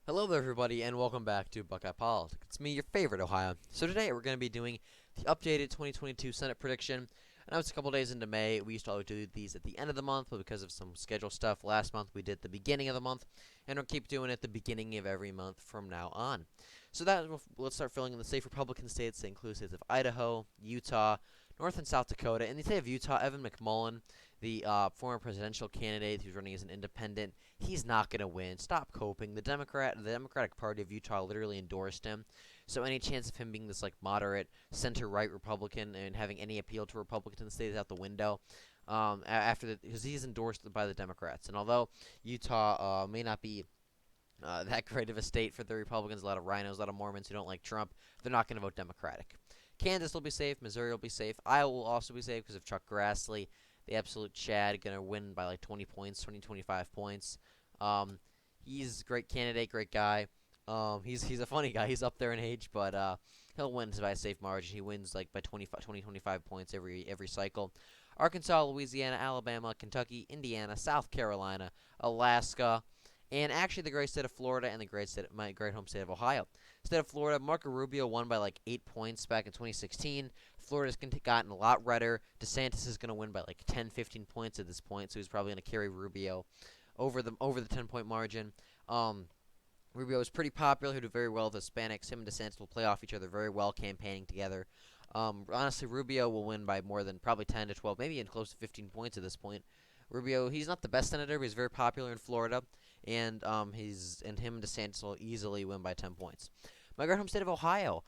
Hello there, everybody, and welcome back to Buckeye Politics. It's me, your favorite Ohio. So today we're going to be doing the updated 2022 Senate prediction. I know it's a couple days into May. We used to always do these at the end of the month, but because of some schedule stuff last month, we did the beginning of the month, and we'll keep doing it the beginning of every month from now on. So let's start filling in the safe Republican states. They include states of Idaho, Utah, North and South Dakota. In the state of Utah, Evan McMullen, the former presidential candidate who's running as an independent, he's not going to win. Stop coping. The Democratic Party of Utah literally endorsed him. So any chance of him being this like moderate center-right Republican and having any appeal to Republicans in the state is out the window. Because he's endorsed by the Democrats, and although Utah may not be that great of a state for the Republicans, a lot of rhinos, a lot of Mormons who don't like Trump, they're not going to vote Democratic. Kansas will be safe. Missouri will be safe. Iowa will also be safe because of Chuck Grassley, the absolute Chad, going to win by like 20 points, 20, 25 points. Um, he's a great candidate, great guy. He's a funny guy. He's up there in age, but he'll win by a safe margin. He wins like by 25 points every cycle. Arkansas, Louisiana, Alabama, Kentucky, Indiana, South Carolina, Alaska, and actually the great state of Florida and my great home state of Ohio. State of Florida, Marco Rubio won by like 8 points back in 2016. Florida's gotten a lot redder. DeSantis is going to win by like 10, 15 points at this point, so he's probably going to carry Rubio over the 10-point margin. Rubio is pretty popular. He'll do very well with Hispanics. Him and DeSantis will play off each other very well, campaigning together. Honestly, Rubio will win by more than probably 10 to 12, maybe even close to 15 points at this point. Rubio, he's not the best senator, but he's very popular in Florida, and him and DeSantis will easily win by 10 points. My great home state of Ohio,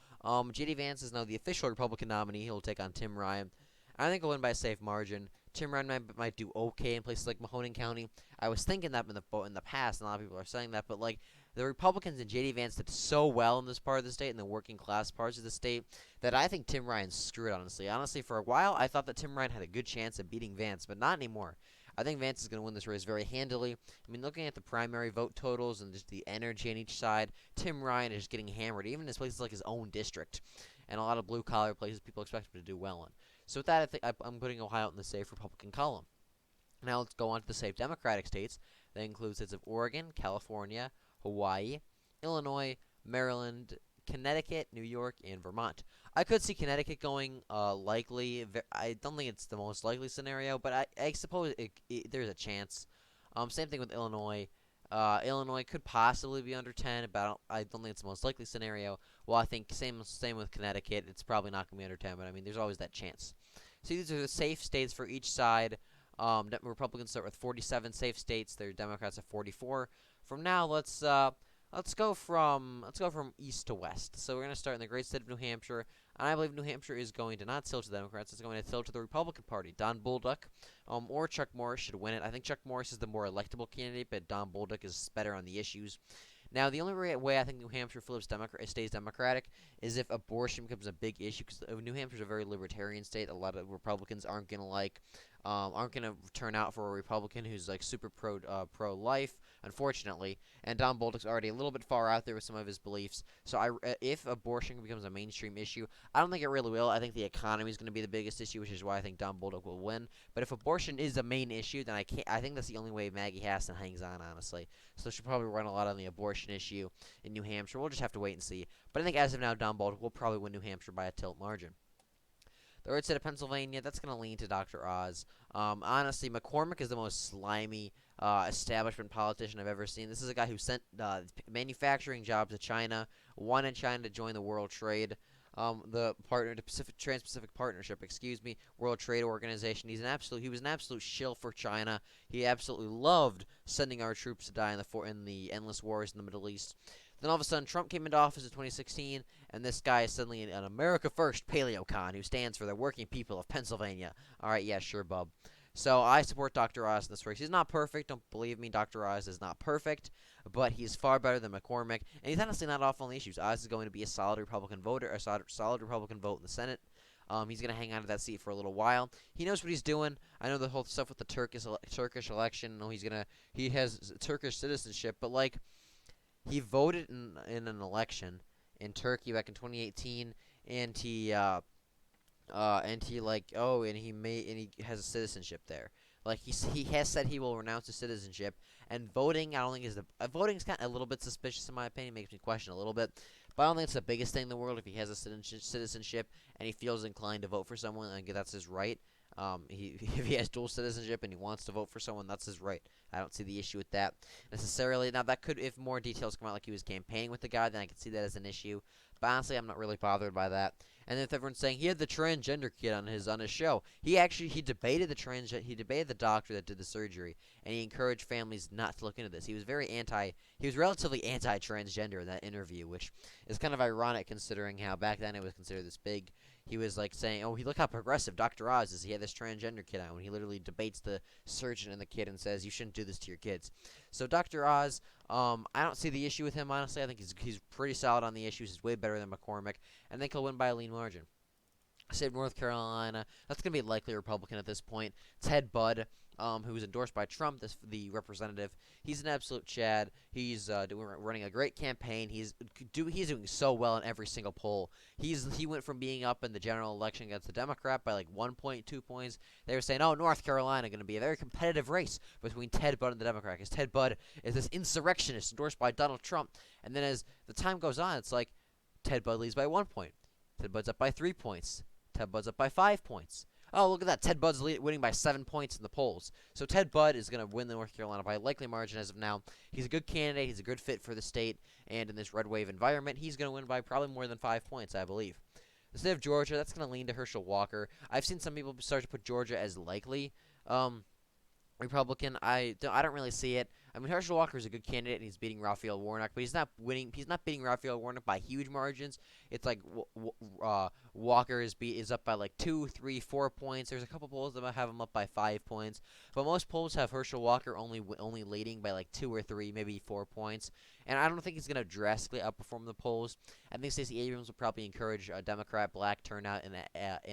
J.D. Vance is now the official Republican nominee. He'll take on Tim Ryan. I think he'll win by a safe margin. Tim Ryan might do okay in places like Mahoning County. I was thinking that in the past, and a lot of people are saying that, but like the Republicans and J.D. Vance did so well in this part of the state, in the working class parts of the state, that I think Tim Ryan's screwed. Honestly, for a while, I thought that Tim Ryan had a good chance of beating Vance, but not anymore. I think Vance is going to win this race very handily. I mean, looking at the primary vote totals and just the energy on each side, Tim Ryan is getting hammered, even in places like his own district, and a lot of blue-collar places people expect him to do well in. So with that, I think I'm putting Ohio in the safe Republican column. Now let's go on to the safe Democratic states. That includes states of Oregon, California, Hawaii, Illinois, Maryland, Connecticut, New York, and Vermont. I could see Connecticut going likely. I don't think it's the most likely scenario, but I suppose there's a chance. Same thing with Illinois. Illinois could possibly be under 10, but I don't think it's the most likely scenario. Well, I think same with Connecticut. It's probably not going to be under 10, but I mean, there's always that chance. So these are the safe states for each side. Republicans start with 47 safe states. Their Democrats have 44. From now, let's go from east to west. So we're going to start in the great state of New Hampshire, and I believe New Hampshire is going to not tilt to the Democrats. It's going to tilt to the Republican Party. Don Bolduc, or Chuck Morris should win it. I think Chuck Morris is the more electable candidate, but Don Bolduc is better on the issues. Now, the only way I think New Hampshire stays Democratic is if abortion becomes a big issue, because New Hampshire is a very libertarian state. A lot of Republicans aren't going to turn out for a Republican who's like super pro-life, unfortunately. And Don Bolduc's already a little bit far out there with some of his beliefs. So if abortion becomes a mainstream issue, I don't think it really will. I think the economy is going to be the biggest issue, which is why I think Don Bolduc will win. But if abortion is a main issue, then I think that's the only way Maggie Hassan hangs on, honestly. So she'll probably run a lot on the abortion issue in New Hampshire. We'll just have to wait and see. But I think as of now, Don Bolduc will probably win New Hampshire by a tilt margin. The red state of Pennsylvania, that's going to lean to Dr. Oz. Honestly, McCormick is the most slimy establishment politician I've ever seen. This is a guy who sent manufacturing jobs to China, wanted China to join the World Trade, the Trans-Pacific Partnership, World Trade Organization. He was an absolute shill for China. He absolutely loved sending our troops to die in the endless wars in the Middle East. Then all of a sudden, Trump came into office in 2016, and this guy is suddenly an America First paleocon who stands for the working people of Pennsylvania. All right, yeah, sure, bub. So I support Dr. Oz in this race. He's not perfect. Don't believe me. Dr. Oz is not perfect, but he's far better than McCormick, and he's honestly not off on the issues. Oz is going to be a solid Republican voter, a solid Republican vote in the Senate. He's going to hang on to that seat for a little while. He knows what he's doing. I know the whole stuff with the Turkish election. I know he has Turkish citizenship, but like, he voted in an election in Turkey back in 2018, and he has a citizenship there. Like he has said he will renounce his citizenship, and voting. I don't think is the voting's kind of a little bit suspicious in my opinion. Makes me question a little bit, but I don't think it's the biggest thing in the world. If he has a citizenship and he feels inclined to vote for someone, I think that's his right. If he has dual citizenship and he wants to vote for someone, that's his right. I don't see the issue with that necessarily. Now that could, if more details come out, like he was campaigning with the guy, then I could see that as an issue. But honestly, I'm not really bothered by that. And then if everyone's saying he had the transgender kid on his show, he debated the doctor that did the surgery, and he encouraged families not to look into this. He was relatively anti-transgender in that interview, which is kind of ironic considering how back then it was considered this big. He was like saying, "Oh, look how progressive Dr. Oz is. He had this transgender kid on." When he literally debates the surgeon and the kid and says, "You shouldn't do this to your kids." So Dr. Oz, I don't see the issue with him honestly. I think he's pretty solid on the issues. He's way better than McCormick, and I think he'll win by a lean margin. State of North Carolina, that's going to be likely Republican at this point. Ted Budd, who was endorsed by Trump, the representative, he's an absolute Chad. He's running a great campaign. He's doing so well in every single poll. He went from being up in the general election against the Democrat by like 1.2 points. They were saying, "Oh, North Carolina going to be a very competitive race between Ted Budd and the Democrat, because Ted Budd is this insurrectionist endorsed by Donald Trump." And then as the time goes on, it's like Ted Budd leads by 1 point. Ted Budd's up by 3 points. Ted Budd's up by 5 points. Oh, look at that. Ted Budd's winning by 7 points in the polls. So Ted Budd is going to win the North Carolina by a likely margin as of now. He's a good candidate. He's a good fit for the state. And in this red wave environment, he's going to win by probably more than 5 points, I believe. The state of Georgia, that's going to lean to Herschel Walker. I've seen some people start to put Georgia as likely Republican. I don't really see it. I mean, Herschel Walker is a good candidate, and he's beating Raphael Warnock, but he's not winning. He's not beating Raphael Warnock by huge margins. It's like Walker is up by like 2, 3, 4 points. There's a couple polls that might have him up by 5 points, but most polls have Herschel Walker only leading by like 2 or 3, maybe 4 points. And I don't think he's going to drastically outperform the polls. I think Stacey Abrams will probably encourage a Democrat black turnout in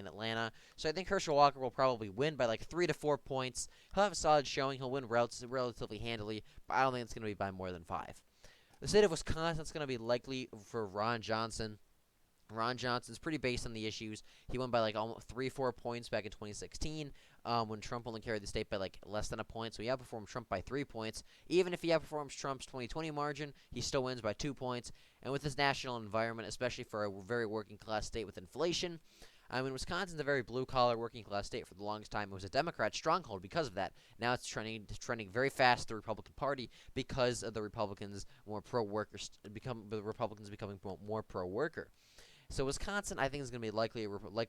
Atlanta. So I think Herschel Walker will probably win by like 3 to 4 points. He'll have a solid showing. He'll win relatively handily, but I don't think it's going to be by more than 5. The state of Wisconsin is going to be likely for Ron Johnson. Ron Johnson's pretty based on the issues. He won by like almost 3-4 points back in 2016 when Trump only carried the state by like less than a point. So he outperformed Trump by 3 points. Even if he outperforms Trump's 2020 margin, he still wins by 2 points. And with this national environment, especially for a very working class state with inflation, I mean, Wisconsin's a very blue-collar, working-class state. For the longest time, it was a Democrat stronghold because of that. Now it's trending very fast, the Republican Party, because of the Republicans becoming more pro-worker. So Wisconsin, I think, is going to be likely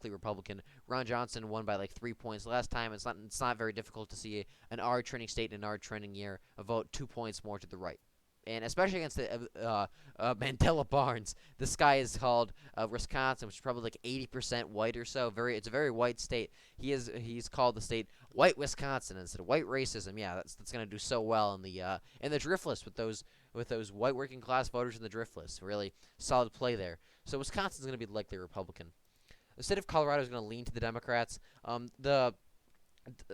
Republican. Ron Johnson won by like 3 points last time. It's not very difficult to see an R-trending state in an R-trending year vote 2 points more to the right. And especially against the Mandela Barnes, this guy is called Wisconsin, which is probably like 80% white or so. It's a very white state. He's called the state White Wisconsin instead of white racism. Yeah, that's going to do so well in the drift list with those white working class voters in the drift list. Really solid play there. So Wisconsin's going to be likely Republican. The state of Colorado is going to lean to the Democrats.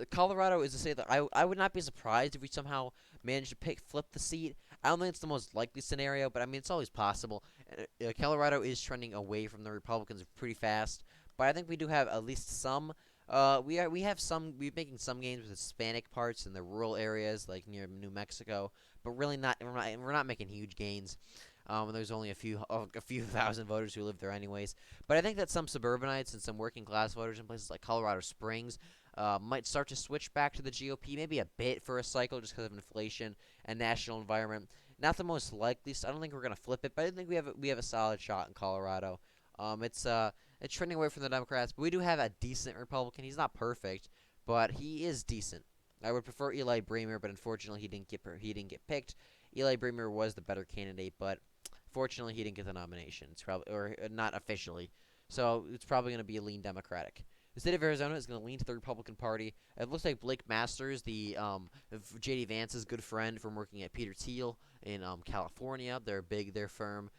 Colorado is a state that I would not be surprised if we somehow managed to flip the seat. I don't think it's the most likely scenario, but I mean, it's always possible. Colorado is trending away from the Republicans pretty fast, but I think we do have at least some. We're making some gains with Hispanic parts in the rural areas, like near New Mexico, but really not. We're not making huge gains. There's only a few thousand voters who live there, anyways. But I think that some suburbanites and some working class voters in places like Colorado Springs might start to switch back to the GOP, maybe a bit for a cycle, just because of inflation and national environment. Not the most likely. I don't think we're gonna flip it, but I think we have a solid shot in Colorado. It's trending away from the Democrats, but we do have a decent Republican. He's not perfect, but he is decent. I would prefer Eli Bremer, but unfortunately he didn't get picked. Eli Bremer was the better candidate, but fortunately he didn't get the nomination. It's probably, or not officially, so it's probably going to be a lean Democratic. The state of Arizona is going to lean to the Republican Party. It looks like Blake Masters, J.D. Vance's good friend from working at Peter Thiel in California. Their firm.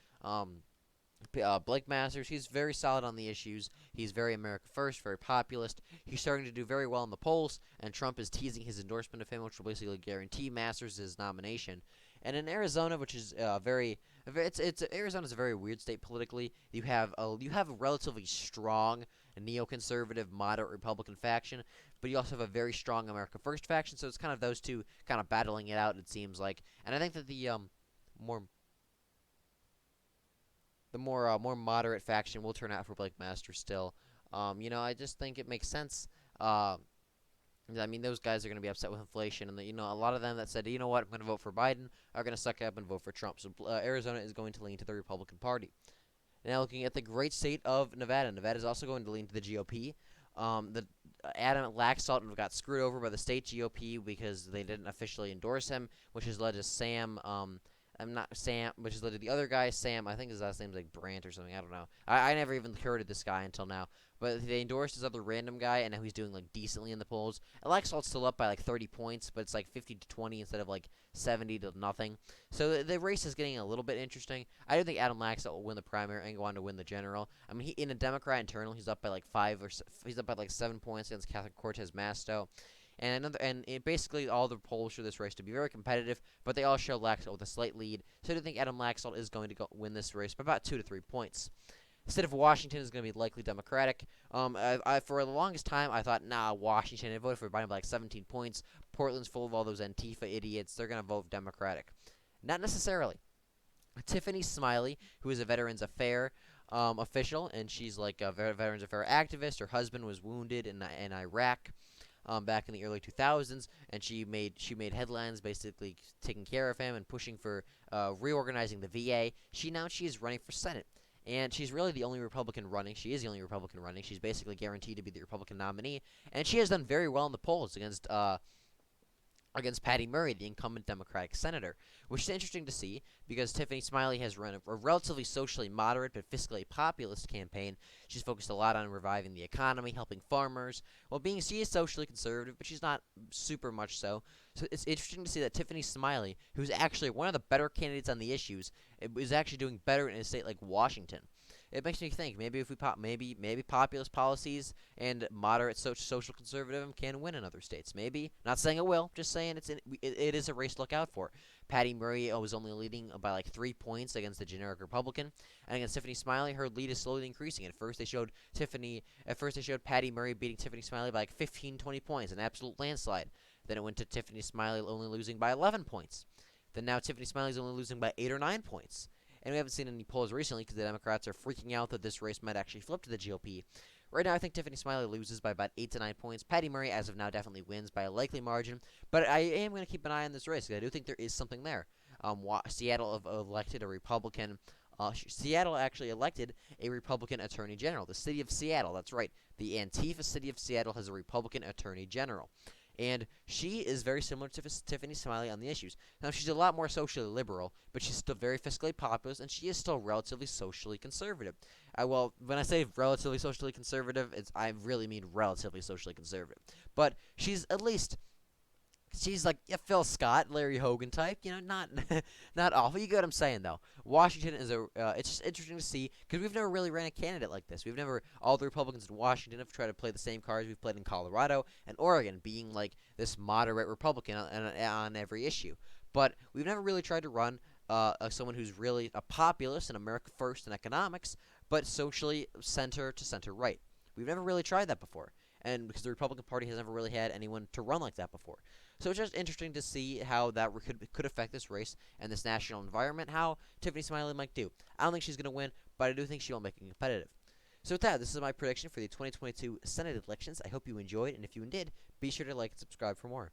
Blake Masters, he's very solid on the issues. He's very America First, very populist. He's starting to do very well in the polls, and Trump is teasing his endorsement of him, which will basically guarantee Masters' nomination. And in Arizona, which is Arizona's a very weird state politically. You have a relatively strong a neoconservative, moderate Republican faction, but you also have a very strong America First faction. So it's kind of those two kind of battling it out. It seems like, and I think that more more moderate faction will turn out for Blake Masters still. I just think it makes sense. Uh, I mean, those guys are going to be upset with inflation, and a lot of them that said, you know what, I'm going to vote for Biden, are going to suck up and vote for Trump. So Arizona is going to lean to the Republican Party. Now, looking at the great state of Nevada, Nevada is also going to lean to the GOP. The Adam Laxalt got screwed over by the state GOP because they didn't officially endorse him, which has led to Sam. I'm not Sam, which has led to the other guy, Sam. I think his last name's like Brandt or something. I don't know. I never even heard of this guy until now. But they endorsed this other random guy, and now he's doing like decently in the polls. Laxalt's still up by like 30 points, but it's like 50 to 20 instead of like 70 to nothing. So the race is getting a little bit interesting. I don't think Adam Laxalt will win the primary and go on to win the general. I mean, in a Democrat internal, he's up by like he's up by like 7 points against Catherine Cortez Masto. Basically all the polls show this race to be very competitive, but they all show Laxalt with a slight lead. So I do think Adam Laxalt is going to win this race by about 2 to 3 points. The state of Washington is going to be likely Democratic. For the longest time, I thought, Washington. I voted for Biden by like 17 points. Portland's full of all those Antifa idiots. They're going to vote Democratic. Not necessarily. Tiffany Smiley, who is a Veterans Affairs official, and she's like a Veterans Affairs activist. Her husband was wounded in Iraq. Back in the early 2000s, and she made headlines basically taking care of him and pushing for reorganizing the VA. She is running for Senate, and she's really the only Republican running. She is the only Republican running. She's basically guaranteed to be the Republican nominee, and she has done very well in the polls against Patty Murray, the incumbent Democratic senator, which is interesting to see because Tiffany Smiley has run a relatively socially moderate but fiscally populist campaign. She's focused a lot on reviving the economy, helping farmers, she is socially conservative, but she's not super much so. So it's interesting to see that Tiffany Smiley, who's actually one of the better candidates on the issues, is actually doing better in a state like Washington. It makes me think maybe if we maybe populist policies and moderate social conservatism can win in other states. Maybe, not saying it will, just saying it is a race to look out for. Patty Murray was only leading by like 3 points against the generic Republican, and against Tiffany Smiley, her lead is slowly increasing. At first they showed Patty Murray beating Tiffany Smiley by like 15, 20 points, an absolute landslide. Then it went to Tiffany Smiley only losing by 11 points. Then now Tiffany Smiley's only losing by 8 or 9 points. And we haven't seen any polls recently because the Democrats are freaking out that this race might actually flip to the GOP. Right now, I think Tiffany Smiley loses by about 8 to 9 points. Patty Murray, as of now, definitely wins by a likely margin. But I am going to keep an eye on this race because I do think there is something there. Seattle elected a Republican. Seattle actually elected a Republican Attorney General. The city of Seattle, that's right. The Antifa city of Seattle has a Republican Attorney General. And she is very similar to Tiffany Smiley on the issues. Now, she's a lot more socially liberal, but she's still very fiscally populist, and she is still relatively socially conservative. When I say relatively socially conservative, I really mean relatively socially conservative. But she's like a Phil Scott, Larry Hogan type, not not awful. You get what I'm saying, though. Washington is it's just interesting to see because we've never really ran a candidate like this. All the Republicans in Washington have tried to play the same cards we've played in Colorado and Oregon, being like this moderate Republican on every issue. But we've never really tried to run someone who's really a populist and America First in economics, but socially center to center right. We've never really tried that before. And because the Republican Party has never really had anyone to run like that before. So it's just interesting to see how that could affect this race and this national environment, how Tiffany Smiley might do. I don't think she's going to win, but I do think she will make it competitive. So with that, this is my prediction for the 2022 Senate elections. I hope you enjoyed, and if you did, be sure to like and subscribe for more.